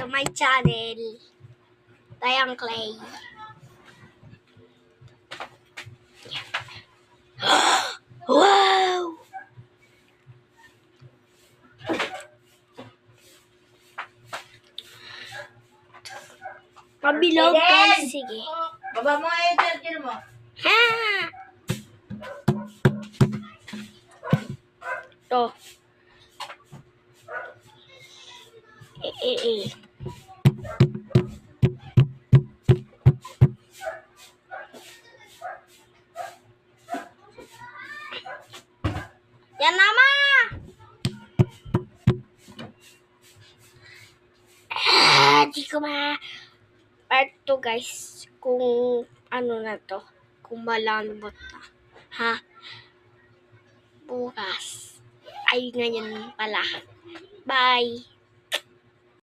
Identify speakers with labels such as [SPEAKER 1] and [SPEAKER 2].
[SPEAKER 1] to my channel, Dayang Clay. Wow! Mabilog guys, sige.
[SPEAKER 2] Baba mo yung charger mo.
[SPEAKER 1] Ha! To. Yan nama! Di ko ma... Part 2 guys, kung ano na to, kung malambot na. Ha? Bukas. Ay, ngayon pala. Bye!